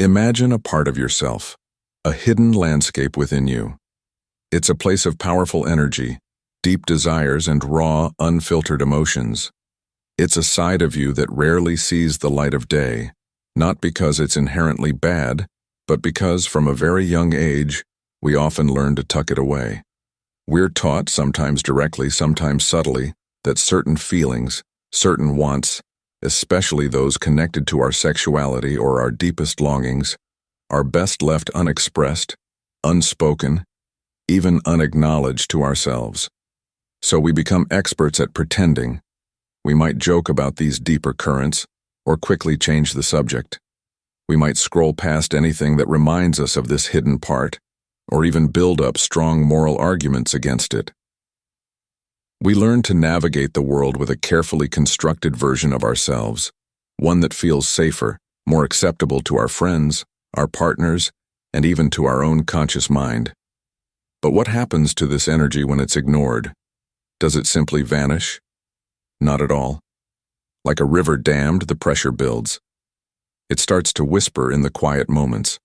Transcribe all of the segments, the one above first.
Imagine a part of yourself, a hidden landscape within you. It's a place of powerful energy, deep desires, and raw, unfiltered emotions. It's a side of you that rarely sees the light of day, not because it's inherently bad, but because from a very young age, we often learn to tuck it away. We're taught, sometimes directly, sometimes subtly, that certain feelings, certain wants, especially those connected to our sexuality or our deepest longings, are best left unexpressed, unspoken, even unacknowledged to ourselves. So we become experts at pretending. We might joke about these deeper currents, or quickly change the subject. We might scroll past anything that reminds us of this hidden part, or even build up strong moral arguments against it. We learn to navigate the world with a carefully constructed version of ourselves, one that feels safer, more acceptable to our friends, our partners, and even to our own conscious mind. But what happens to this energy when it's ignored? Does it simply vanish? Not at all. Like a river dammed, the pressure builds. It starts to whisper in the quiet moments,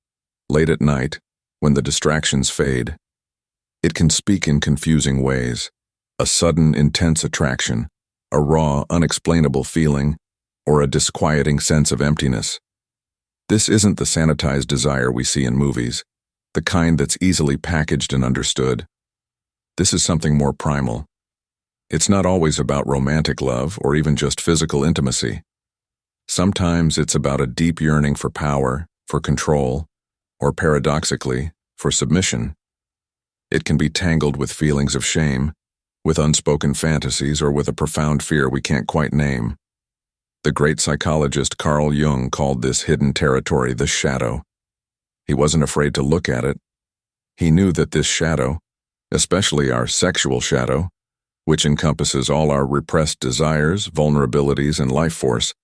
late at night, when the distractions fade. It can speak in confusing ways. A sudden, intense attraction, a raw, unexplainable feeling, or a disquieting sense of emptiness. This isn't the sanitized desire we see in movies, the kind that's easily packaged and understood. This is something more primal. It's not always about romantic love or even just physical intimacy. Sometimes it's about a deep yearning for power, for control, or paradoxically, for submission. It can be tangled with feelings of shame, with unspoken fantasies, or with a profound fear we can't quite name. The great psychologist Carl Jung called this hidden territory the shadow. He wasn't afraid to look at it. He knew that this shadow, especially our sexual shadow, which encompasses all our repressed desires, vulnerabilities, and life force,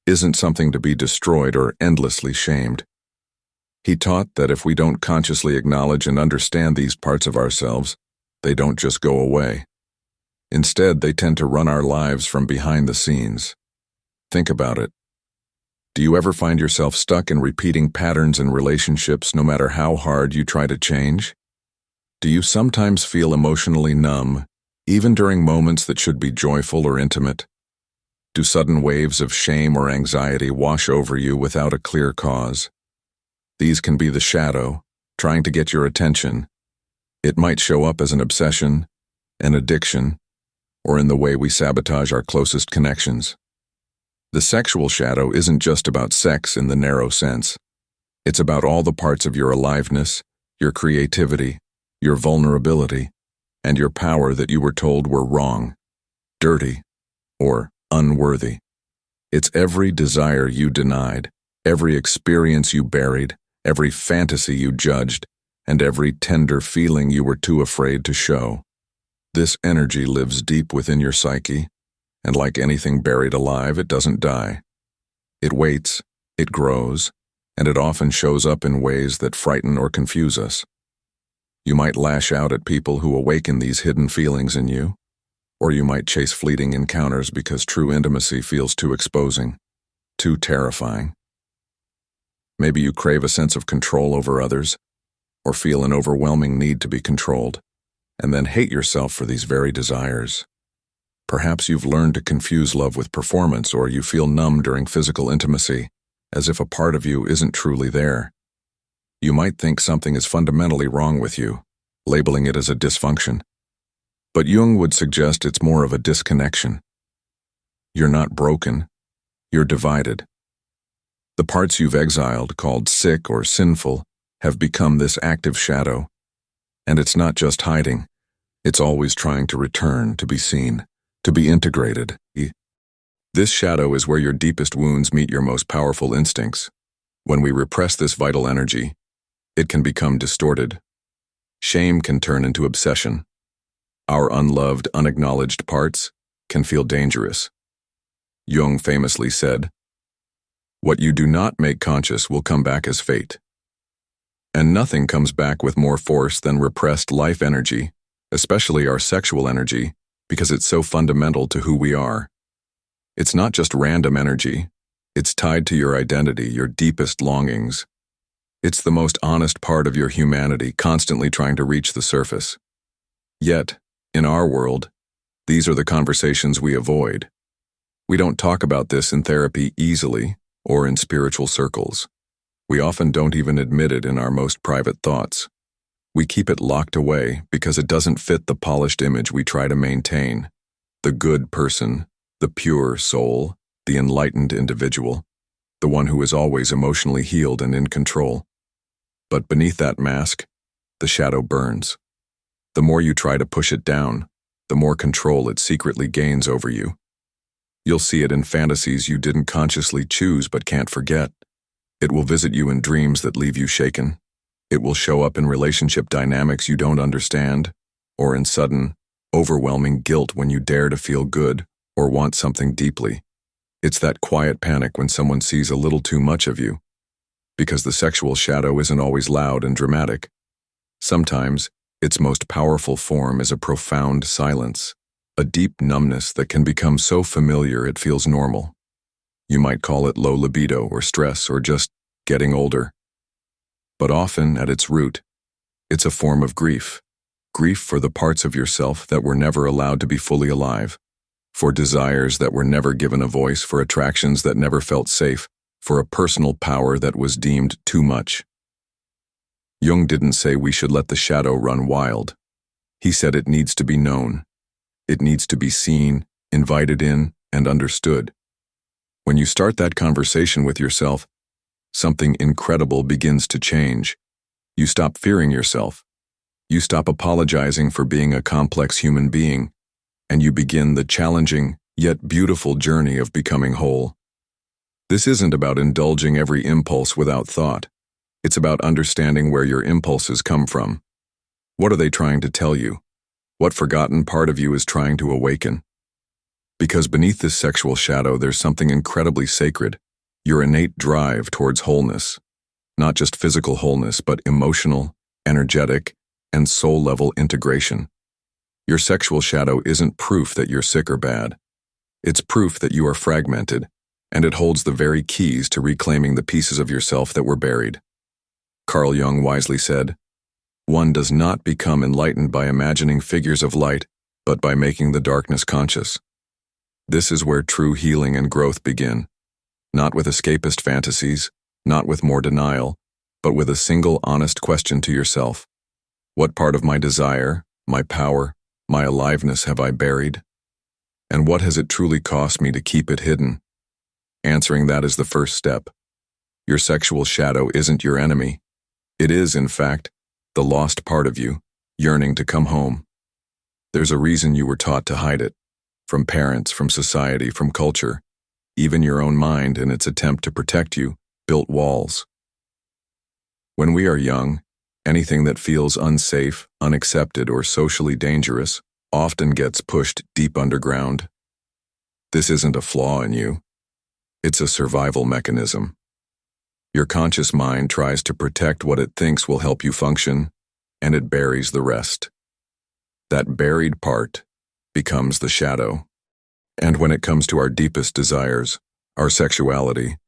isn't something to be destroyed or endlessly shamed. He taught that if we don't consciously acknowledge and understand these parts of ourselves, they don't just go away. Instead, they tend to run our lives from behind the scenes. Think about it. Do you ever find yourself stuck in repeating patterns in relationships no matter how hard you try to change? Do you sometimes feel emotionally numb, even during moments that should be joyful or intimate? Do sudden waves of shame or anxiety wash over you without a clear cause? These can be the shadow, trying to get your attention. It might show up as an obsession, an addiction, or in the way we sabotage our closest connections. The sexual shadow isn't just about sex in the narrow sense. It's about all the parts of your aliveness, your creativity, your vulnerability, and your power that you were told were wrong, dirty, or unworthy. It's every desire you denied, every experience you buried, every fantasy you judged, and every tender feeling you were too afraid to show. This energy lives deep within your psyche, and like anything buried alive, it doesn't die. It waits, it grows, and it often shows up in ways that frighten or confuse us. You might lash out at people who awaken these hidden feelings in you, or you might chase fleeting encounters because true intimacy feels too exposing, too terrifying. Maybe you crave a sense of control over others, or feel an overwhelming need to be controlled, and then hate yourself for these very desires. Perhaps you've learned to confuse love with performance, or you feel numb during physical intimacy, as if a part of you isn't truly there. You might think something is fundamentally wrong with you, labeling it as a dysfunction. But Jung would suggest it's more of a disconnection. You're not broken, you're divided. The parts you've exiled, called sick or sinful, have become this active shadow. And it's not just hiding, it's always trying to return, to be seen, to be integrated. This shadow is where your deepest wounds meet your most powerful instincts. When we repress this vital energy, it can become distorted. Shame can turn into obsession. Our unloved, unacknowledged parts can feel dangerous. Jung famously said, "What you do not make conscious will come back as fate." And nothing comes back with more force than repressed life energy, especially our sexual energy, because it's so fundamental to who we are. It's not just random energy. It's tied to your identity, your deepest longings, It's the most honest part of your humanity, constantly trying to reach the surface. Yet, in our world, these are the conversations we avoid. We don't talk about this in therapy easily or in spiritual circles. We often don't even admit it in our most private thoughts. We keep it locked away because it doesn't fit the polished image we try to maintain. The good person, the pure soul, the enlightened individual, the one who is always emotionally healed and in control. But beneath that mask, the shadow burns. The more you try to push it down, the more control it secretly gains over you. You'll see it in fantasies you didn't consciously choose but can't forget. It will visit you in dreams that leave you shaken. It will show up in relationship dynamics you don't understand, or in sudden, overwhelming guilt when you dare to feel good or want something deeply. It's that quiet panic when someone sees a little too much of you. Because the sexual shadow isn't always loud and dramatic. Sometimes, its most powerful form is a profound silence, a deep numbness that can become so familiar it feels normal. You might call it low libido or stress or just getting older. But often, at its root, it's a form of grief. Grief for the parts of yourself that were never allowed to be fully alive, for desires that were never given a voice, for attractions that never felt safe, for a personal power that was deemed too much. Jung didn't say we should let the shadow run wild. He said it needs to be known. It needs to be seen, invited in, and understood. When you start that conversation with yourself, something incredible begins to change. You stop fearing yourself. You stop apologizing for being a complex human being, and you begin the challenging, yet beautiful journey of becoming whole. This isn't about indulging every impulse without thought. It's about understanding where your impulses come from. What are they trying to tell you? What forgotten part of you is trying to awaken? Because beneath this sexual shadow, there's something incredibly sacred, your innate drive towards wholeness. Not just physical wholeness, but emotional, energetic, and soul-level integration. Your sexual shadow isn't proof that you're sick or bad. It's proof that you are fragmented, and it holds the very keys to reclaiming the pieces of yourself that were buried. Carl Jung wisely said, "One does not become enlightened by imagining figures of light, but by making the darkness conscious." This is where true healing and growth begin. Not with escapist fantasies, not with more denial, but with a single honest question to yourself. What part of my desire, my power, my aliveness have I buried? And what has it truly cost me to keep it hidden? Answering that is the first step. Your sexual shadow isn't your enemy. It is, in fact, the lost part of you, yearning to come home. There's a reason you were taught to hide it. From parents, from society, from culture. Even your own mind, in its attempt to protect you, built walls. When we are young, anything that feels unsafe, unaccepted, or socially dangerous often gets pushed deep underground. This isn't a flaw in you. It's a survival mechanism. Your conscious mind tries to protect what it thinks will help you function, and it buries the rest. That buried part becomes the shadow. And when it comes to our deepest desires, our sexuality,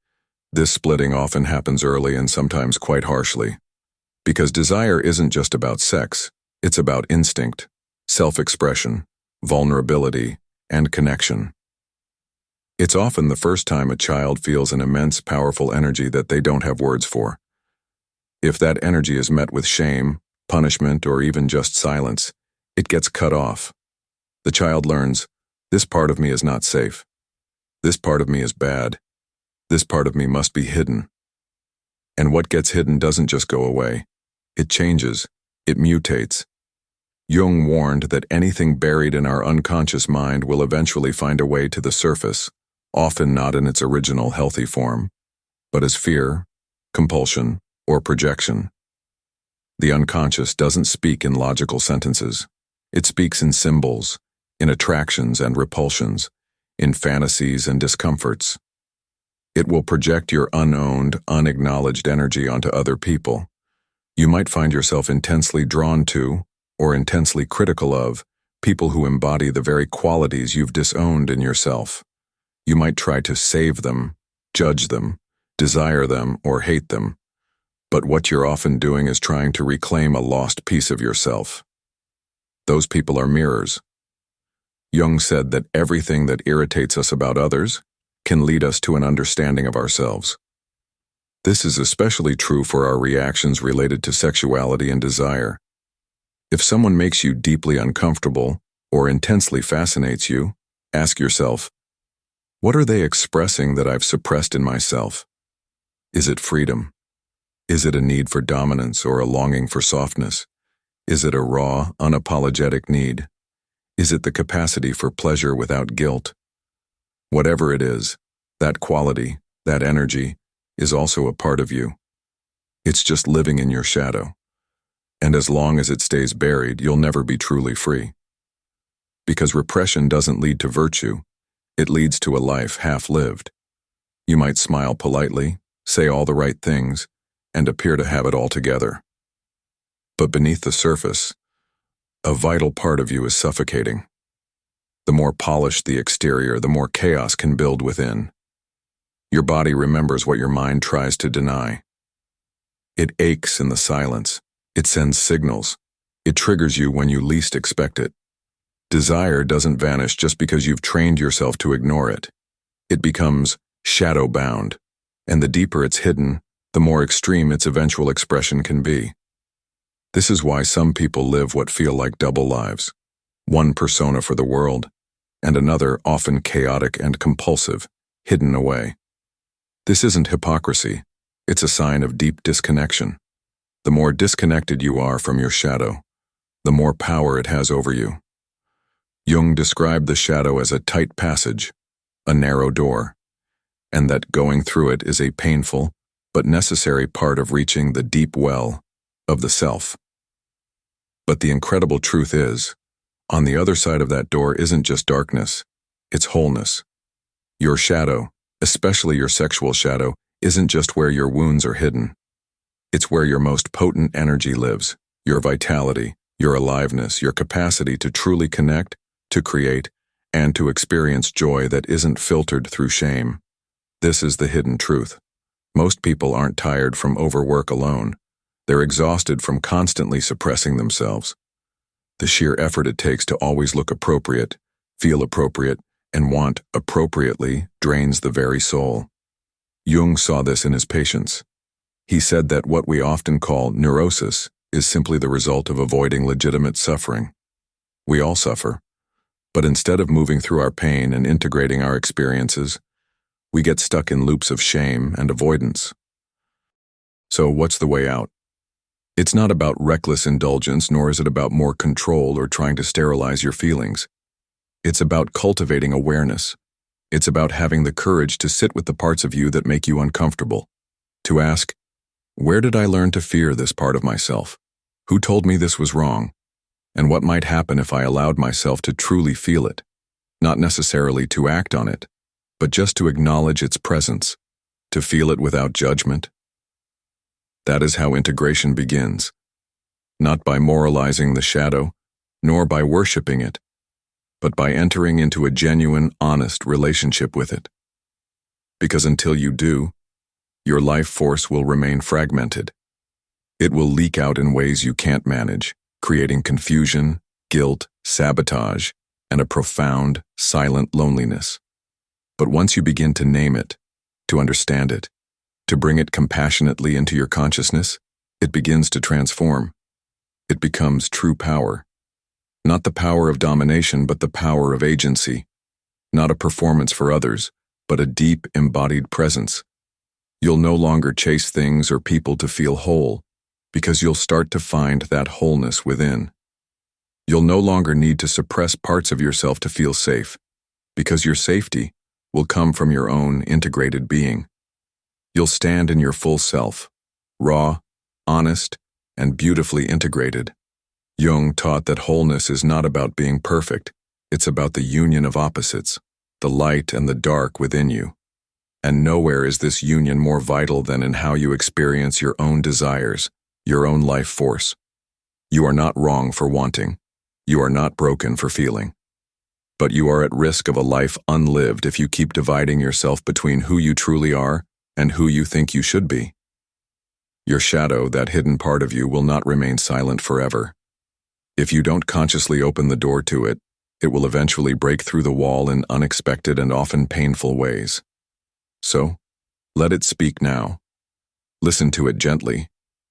this splitting often happens early and sometimes quite harshly. Because desire isn't just about sex, it's about instinct, self-expression, vulnerability, and connection. It's often the first time a child feels an immense, powerful energy that they don't have words for. If that energy is met with shame, punishment, or even just silence, it gets cut off. The child learns, this part of me is not safe. This part of me is bad. This part of me must be hidden. And what gets hidden doesn't just go away. It changes. It mutates. Jung warned that anything buried in our unconscious mind will eventually find a way to the surface, often not in its original healthy form, but as fear, compulsion, or projection. The unconscious doesn't speak in logical sentences. It speaks in symbols, in attractions and repulsions, in fantasies and discomforts. It will project your unowned, unacknowledged energy onto other people. You might find yourself intensely drawn to, or intensely critical of, people who embody the very qualities you've disowned in yourself. You might try to save them, judge them, desire them, or hate them. But what you're often doing is trying to reclaim a lost piece of yourself. Those people are mirrors. Jung said that everything that irritates us about others can lead us to an understanding of ourselves. This is especially true for our reactions related to sexuality and desire. If someone makes you deeply uncomfortable or intensely fascinates you, ask yourself, what are they expressing that I've suppressed in myself? Is it freedom? Is it a need for dominance or a longing for softness? Is it a raw, unapologetic need? Is it the capacity for pleasure without guilt? Whatever it is, that quality, that energy, is also a part of you. It's just living in your shadow. And as long as it stays buried, you'll never be truly free. Because repression doesn't lead to virtue, it leads to a life half-lived. You might smile politely, say all the right things, and appear to have it all together. But beneath the surface, a vital part of you is suffocating. The more polished the exterior, the more chaos can build within. Your body remembers what your mind tries to deny. It aches in the silence. It sends signals. It triggers you when you least expect it. Desire doesn't vanish just because you've trained yourself to ignore it. It becomes shadow-bound, and the deeper it's hidden, the more extreme its eventual expression can be. This is why some people live what feel like double lives, one persona for the world, and another often chaotic and compulsive, hidden away. This isn't hypocrisy, it's a sign of deep disconnection. The more disconnected you are from your shadow, the more power it has over you. Jung described the shadow as a tight passage, a narrow door, and that going through it is a painful but necessary part of reaching the deep well of the self. But the incredible truth is, on the other side of that door isn't just darkness, it's wholeness. Your shadow, especially your sexual shadow, isn't just where your wounds are hidden. It's where your most potent energy lives, your vitality, your aliveness, your capacity to truly connect, to create, and to experience joy that isn't filtered through shame. This is the hidden truth. Most people aren't tired from overwork alone. They're exhausted from constantly suppressing themselves. The sheer effort it takes to always look appropriate, feel appropriate, and want appropriately drains the very soul. Jung saw this in his patients. He said that what we often call neurosis is simply the result of avoiding legitimate suffering. We all suffer, but instead of moving through our pain and integrating our experiences, we get stuck in loops of shame and avoidance. So what's the way out? It's not about reckless indulgence, nor is it about more control or trying to sterilize your feelings. It's about cultivating awareness. It's about having the courage to sit with the parts of you that make you uncomfortable. To ask, where did I learn to fear this part of myself? Who told me this was wrong? And what might happen if I allowed myself to truly feel it? Not necessarily to act on it, but just to acknowledge its presence, to feel it without judgment. That is how integration begins. Not by moralizing the shadow, nor by worshiping it, but by entering into a genuine, honest relationship with it. Because until you do, your life force will remain fragmented. It will leak out in ways you can't manage, creating confusion, guilt, sabotage, and a profound, silent loneliness. But once you begin to name it, to understand it, to bring it compassionately into your consciousness, it begins to transform. It becomes true power. Not the power of domination, but the power of agency. Not a performance for others, but a deep, embodied presence. You'll no longer chase things or people to feel whole, because you'll start to find that wholeness within. You'll no longer need to suppress parts of yourself to feel safe, because your safety will come from your own integrated being. You'll stand in your full self, raw, honest, and beautifully integrated. Jung taught that wholeness is not about being perfect, it's about the union of opposites, the light and the dark within you. And nowhere is this union more vital than in how you experience your own desires, your own life force. You are not wrong for wanting. You are not broken for feeling. But you are at risk of a life unlived if you keep dividing yourself between who you truly are and who you think you should be. Your shadow, that hidden part of you, will not remain silent forever. If you don't consciously open the door to it, it will eventually break through the wall in unexpected and often painful ways. So, let it speak now. Listen to it gently,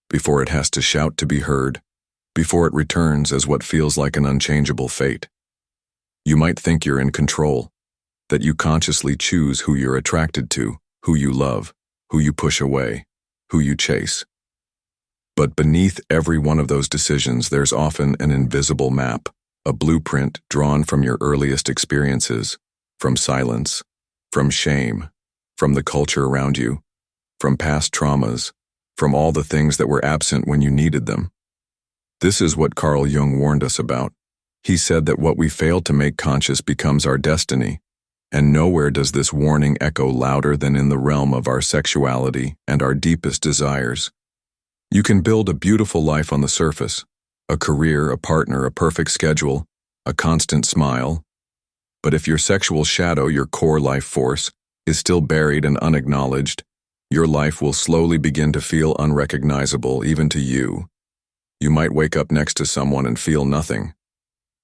before it has to shout to be heard, before it returns as what feels like an unchangeable fate. You might think you're in control, that you consciously choose who you're attracted to, who you love, who you push away, who you chase. But beneath every one of those decisions, there's often an invisible map, a blueprint drawn from your earliest experiences, from silence, from shame, from the culture around you, from past traumas, from all the things that were absent when you needed them. This is what Carl Jung warned us about. He said that what we fail to make conscious becomes our destiny, and nowhere does this warning echo louder than in the realm of our sexuality and our deepest desires. You can build a beautiful life on the surface, a career, a partner, a perfect schedule, a constant smile. But if your sexual shadow, your core life force, is still buried and unacknowledged, your life will slowly begin to feel unrecognizable even to you. You might wake up next to someone and feel nothing.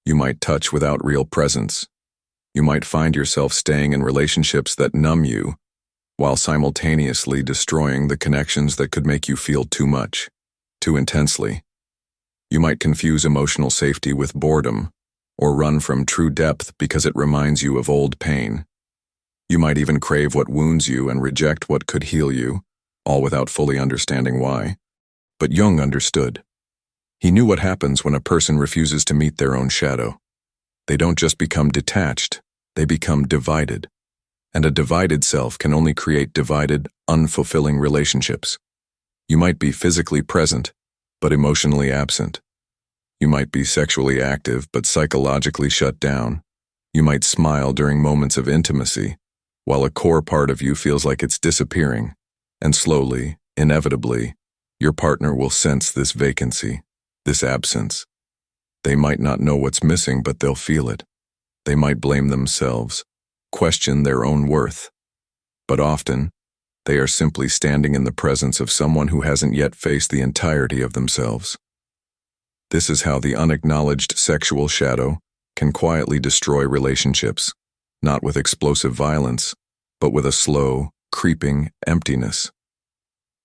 You might touch without real presence. You might find yourself staying in relationships that numb you, while simultaneously destroying the connections that could make you feel too much, too intensely. You might confuse emotional safety with boredom, or run from true depth because it reminds you of old pain. You might even crave what wounds you and reject what could heal you, all without fully understanding why. But Jung understood. He knew what happens when a person refuses to meet their own shadow. They don't just become detached, they become divided. And a divided self can only create divided, unfulfilling relationships. You might be physically present, but emotionally absent. You might be sexually active, but psychologically shut down. You might smile during moments of intimacy, while a core part of you feels like it's disappearing, and slowly, inevitably, your partner will sense this vacancy, this absence. They might not know what's missing, but they'll feel it. They might blame themselves, question their own worth. But often, they are simply standing in the presence of someone who hasn't yet faced the entirety of themselves. This is how the unacknowledged sexual shadow can quietly destroy relationships, not with explosive violence, but with a slow, creeping emptiness.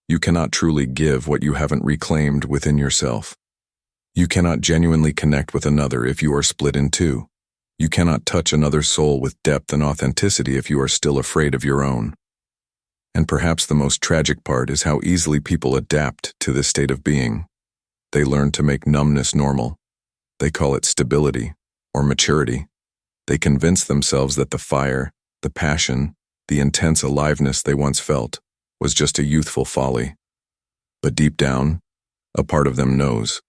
You cannot truly give what you haven't reclaimed within yourself. You cannot genuinely connect with another if you are split in two. You cannot touch another soul with depth and authenticity if you are still afraid of your own. And perhaps the most tragic part is how easily people adapt to this state of being. They learn to make numbness normal. They call it stability or maturity. They convince themselves that the fire, the passion, the intense aliveness they once felt was just a youthful folly. But deep down, a part of them knows.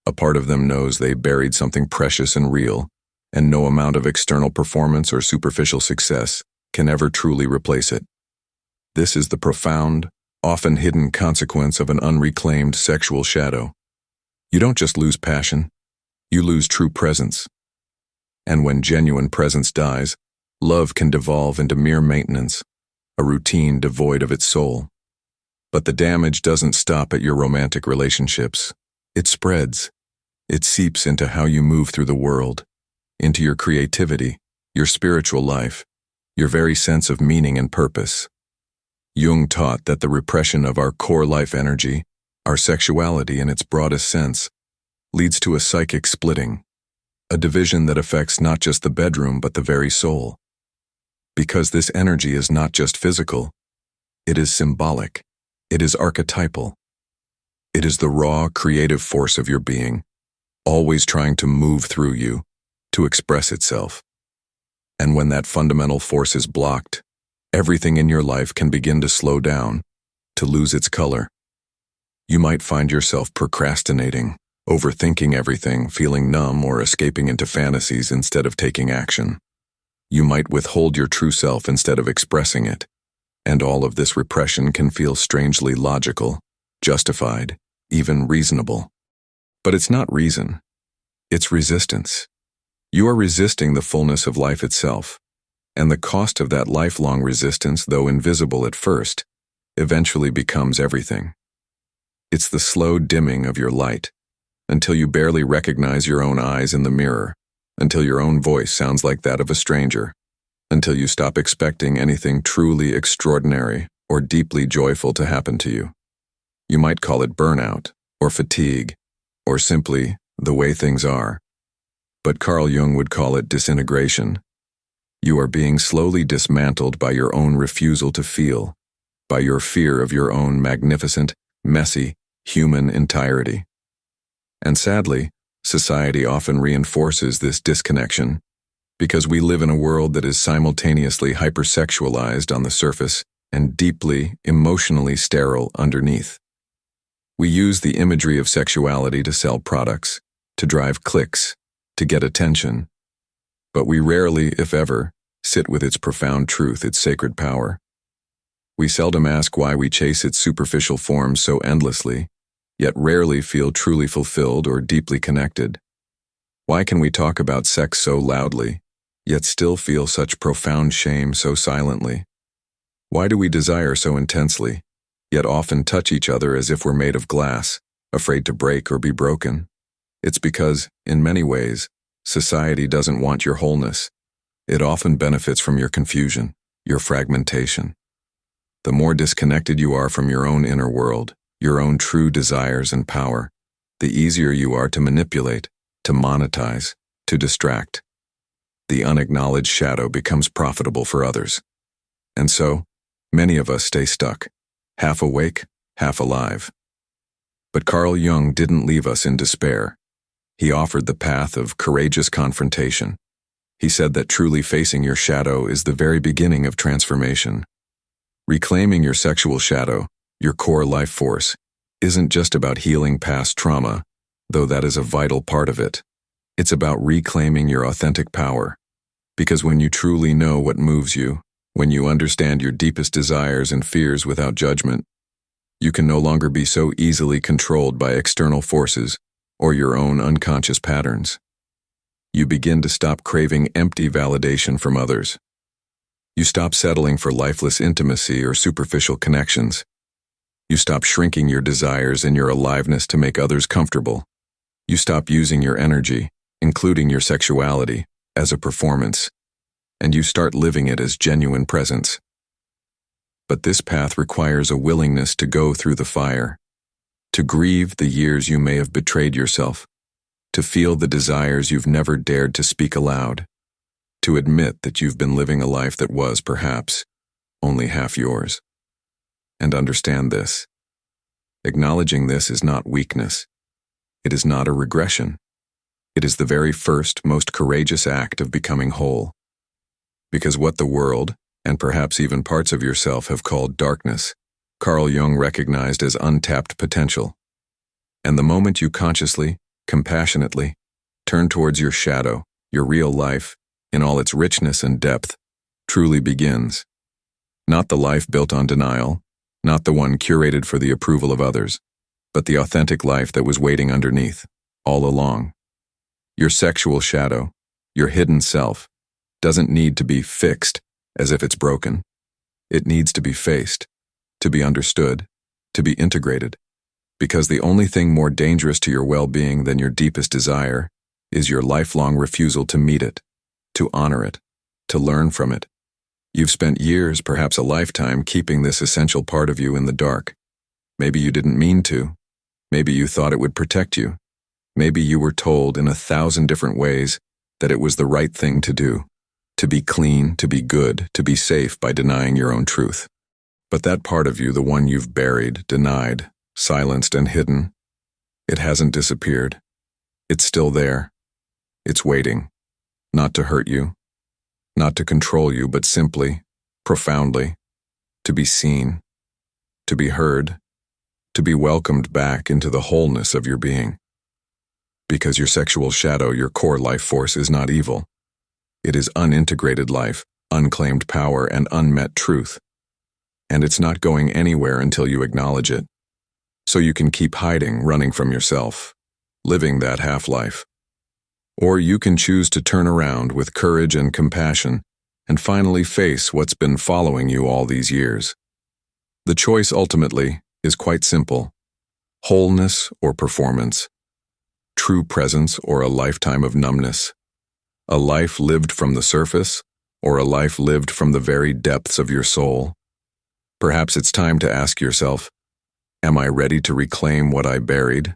A part of them knows they buried something precious and real, and no amount of external performance or superficial success can ever truly replace it. This is the profound, often hidden consequence of an unreclaimed sexual shadow. You don't just lose passion, you lose true presence. And when genuine presence dies, love can devolve into mere maintenance, a routine devoid of its soul. But the damage doesn't stop at your romantic relationships. It spreads. It seeps into how you move through the world, into your creativity, your spiritual life, your very sense of meaning and purpose. Jung taught that the repression of our core life energy, our sexuality in its broadest sense, leads to a psychic splitting, a division that affects not just the bedroom but the very soul. Because this energy is not just physical, it is symbolic, it is archetypal. It is the raw, creative force of your being, always trying to move through you, to express itself. And when that fundamental force is blocked, everything in your life can begin to slow down, to lose its color. You might find yourself procrastinating, overthinking everything, feeling numb, or escaping into fantasies instead of taking action. You might withhold your true self instead of expressing it. And all of this repression can feel strangely logical, justified, even reasonable. But it's not reason. It's resistance. You are resisting the fullness of life itself. And the cost of that lifelong resistance, though invisible at first, eventually becomes everything. It's the slow dimming of your light, until you barely recognize your own eyes in the mirror, until your own voice sounds like that of a stranger, until you stop expecting anything truly extraordinary or deeply joyful to happen to you. You might call it burnout, or fatigue, or simply the way things are. But Carl Jung would call it disintegration. You are being slowly dismantled by your own refusal to feel, by your fear of your own magnificent, messy, human entirety. And sadly, society often reinforces this disconnection because we live in a world that is simultaneously hypersexualized on the surface and deeply, emotionally sterile underneath. We use the imagery of sexuality to sell products, to drive clicks, to get attention. But we rarely, if ever, sit with its profound truth, its sacred power. We seldom ask why we chase its superficial forms so endlessly, yet rarely feel truly fulfilled or deeply connected. Why can we talk about sex so loudly, yet still feel such profound shame so silently? Why do we desire so intensely, yet often touch each other as if we're made of glass, afraid to break or be broken? It's because, in many ways, society doesn't want your wholeness. It often benefits from your confusion, your fragmentation. The more disconnected you are from your own inner world, your own true desires and power, the easier you are to manipulate, to monetize, to distract. The unacknowledged shadow becomes profitable for others. And so, many of us stay stuck, half awake, half alive. But Carl Jung didn't leave us in despair. He offered the path of courageous confrontation. He said that truly facing your shadow is the very beginning of transformation. Reclaiming your sexual shadow, your core life force, isn't just about healing past trauma, though that is a vital part of it. It's about reclaiming your authentic power. Because when you truly know what moves you, when you understand your deepest desires and fears without judgment, you can no longer be so easily controlled by external forces or your own unconscious patterns. You begin to stop craving empty validation from others. You stop settling for lifeless intimacy or superficial connections. You stop shrinking your desires and your aliveness to make others comfortable. You stop using your energy, including your sexuality, as a performance, and you start living it as genuine presence. But this path requires a willingness to go through the fire, to grieve the years you may have betrayed yourself, to feel the desires you've never dared to speak aloud, to admit that you've been living a life that was, perhaps, only half yours. And understand this. Acknowledging this is not weakness. It is not a regression. It is the very first, most courageous act of becoming whole. Because what the world, and perhaps even parts of yourself, have called darkness, Carl Jung recognized as untapped potential. And the moment you consciously, compassionately, turn towards your shadow, your real life, in all its richness and depth, truly begins. Not the life built on denial, not the one curated for the approval of others, but the authentic life that was waiting underneath, all along. Your sexual shadow, your hidden self, doesn't need to be fixed as if it's broken. It needs to be faced, to be understood, to be integrated, because the only thing more dangerous to your well-being than your deepest desire is your lifelong refusal to meet it, to honor it, to learn from it. You've spent years, perhaps a lifetime, keeping this essential part of you in the dark. Maybe you didn't mean to. Maybe you thought it would protect you. Maybe you were told in 1,000 different ways that it was the right thing to do, to be clean, to be good, to be safe by denying your own truth. But that part of you, the one you've buried, denied, silenced, and hidden, it hasn't disappeared. It's still there. It's waiting, not to hurt you, not to control you, but simply, profoundly, to be seen, to be heard, to be welcomed back into the wholeness of your being. Because your sexual shadow, your core life force, is not evil. It is unintegrated life, unclaimed power, and unmet truth. And it's not going anywhere until you acknowledge it. So you can keep hiding, running from yourself, living that half-life. Or you can choose to turn around with courage and compassion and finally face what's been following you all these years. The choice ultimately is quite simple. Wholeness or performance, true presence or a lifetime of numbness, a life lived from the surface or a life lived from the very depths of your soul. Perhaps it's time to ask yourself, am I ready to reclaim what I buried?